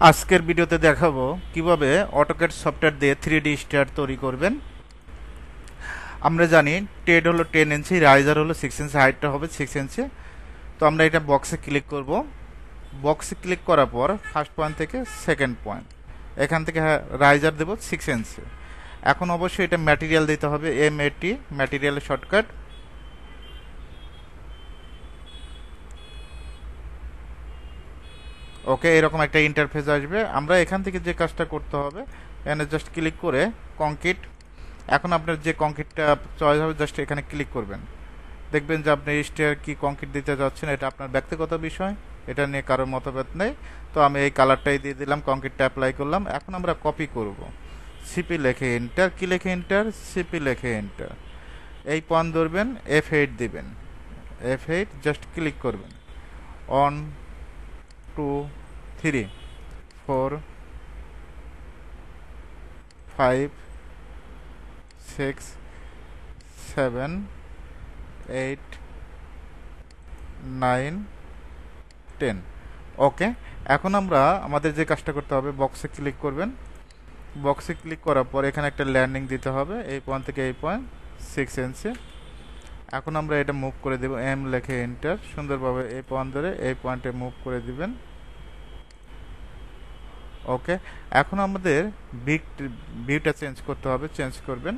আজকের ভিডিওতে দেখাবো কিভাবে অটোক্যাড সফটওয়্যার দিয়ে 3D স্টার তৈরি করবেন। আমরা জানি টেড হলো 10 ইঞ্চি, রাইজার হলো 6 ইঞ্চি, হাইটটা হবে 6 ইঞ্চি। তো আমরা এটা বক্সে ক্লিক করব। বক্সে ক্লিক করার পর ফার্স্ট পয়েন্ট থেকে সেকেন্ড পয়েন্ট, এখান থেকে রাইজার দেব 6 ইঞ্চি। এখন অবশ্যই এটা ম্যাটেরিয়াল দিতে হবে, MAT ম্যাটেরিয়ালের শর্টকাট। ওকে, এরকম একটা ইন্টারফেস আসবে। আমরা এখান থেকে যে কাজটা করতে হবে, এখানে জাস্ট ক্লিক করে কংক্রিট, এখন আপনার যে কংক্রিটটা চয়েস হবে জাস্ট এখানে ক্লিক করবেন। দেখবেন যে আপনি স্টেয়ার কি কংক্রিট দিতে যাচ্ছেন, এটা আপনার ব্যক্তিগত বিষয়, এটা নিয়ে কারোর মতভেদ নেই। তো আমি এই কালারটাই দিয়ে দিলাম, কংক্রিটটা অ্যাপ্লাই করলাম। এখন আমরা কপি করব, সিপি লেখে এন্টার, কি লেখে এন্টার, সিপি লেখে এন্টার। এই পয়েন্ট ধরবেন, F8 দিবেন, F8 জাস্ট ক্লিক করবেন। 1 2 3 4 5 6 7 8 9 10। ওকে, এখন আমরা আমাদের যে কাজটা করতে হবে, বক্সে ক্লিক করবেন। বক্সে ক্লিক করার পর এখানে একটা ল্যান্ডিং দিতে হবে, এই পয়েন্ট থেকে এই পয়েন্ট 6 ইঞ্চি। এখন আমরা এটা মুভ করে দেব, এম লেখে এন্টার, সুন্দরভাবে এই পয়েন্ট ধরে এই পয়েন্টে মুভ করে দিবেন। ওকে, এখন আমাদের ভিউটা চেঞ্জ করতে হবে, চেঞ্জ করবেন।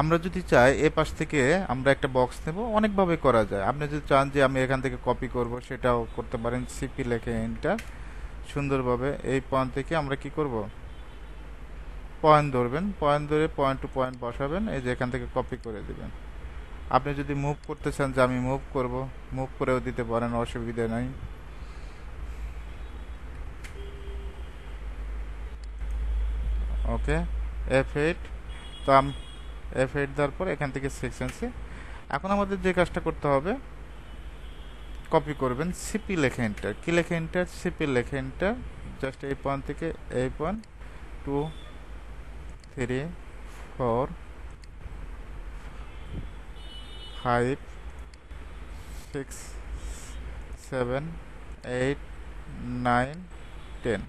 আমরা যদি চাই এ পাশ থেকে আমরা একটা বক্স নেব, অনেকভাবে করা যায়। আপনি যদি চান যে আমি এখান থেকে কপি করব, সেটাও করতে পারেন, সিপি লেখে এন্টার। সুন্দরভাবে এই পয়েন্ট থেকে আমরা কি করব, পয়েন্ট ধরবেন, পয়েন্ট ধরে পয়েন্ট টু পয়েন্ট বসাবেন, এই যে এখান থেকে কপি করে দিবেন। আপনি যদি মুভ করতে চান যে আমি মুভ করব, মুভ করেও দিতে পারেন, অসুবিধা নাই। ওকে, F8, তো আমি F8 দেওয়ার পর এখান থেকে 6 ইঞ্চি। এখন আমাদের যে কাজটা করতে হবে, কপি করবেন, সিপি লেখে এন্টার, কি লেখে এন্টার, সিপি লেখে এন্টার। জাস্ট এই পয়েন্ট থেকে এই পয়েন্ট 2 3 4 5 6 7 8 9 10।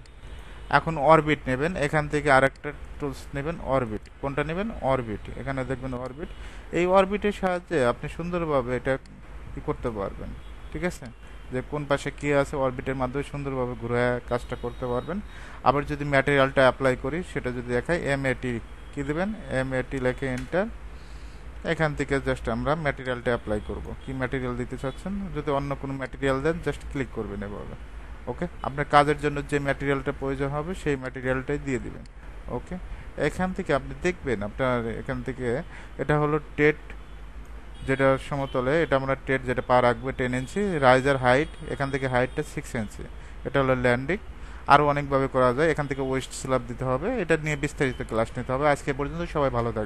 এখন অরবিট নেবেন, এখান থেকে আরেকটা টুলস নেবেন, অরবিট। কোনটা নেবেন, অরবিট। এখানে দেখবেন অরবিট, এই অরবিটের সাহায্যে আপনি সুন্দরভাবে এটা কি করতে পারবেন, ঠিক আছে, যে কোন পাশে কি আছে, অরবিটের মাধ্যমে সুন্দরভাবে ঘুরে কাজটা করতে পারবেন। আবার যদি ম্যাটেরিয়ালটা অ্যাপ্লাই করি, সেটা যদি দেখাই, MAT কি দেবেন, MAT লেখে এন্টার। এখান থেকে জাস্ট আমরা ম্যাটেরিয়ালটা অ্যাপ্লাই করব, কি ম্যাটেরিয়াল দিতে চাচ্ছেন, যদি অন্য কোনো ম্যাটেরিয়াল দেন জাস্ট ক্লিক করবেন এভাবে। ওকে, আপনার কাজের জন্য যে ম্যাটেরিয়ালটা প্রয়োজন হবে সেই ম্যাটেরিয়ালটাই দিয়ে দিবেন। ওকে, এখান থেকে আপনি দেখবেন আপনার এখান থেকে এটা হলো টেট, যেটা সমতলে, এটা আমরা টেট যেটা পা রাখবে 10 ইঞ্চি, রাইজার হাইট, এখান থেকে হাইটটা 6 ইঞ্চি। এটা হলো ল্যান্ডিং। আরও অনেকভাবে করা যায়, এখান থেকে ওয়েস্ট স্ল্যাব দিতে হবে, এটা নিয়ে বিস্তারিত ক্লাস নিতে হবে। আজকে পর্যন্ত সবাই ভালো থাকবে।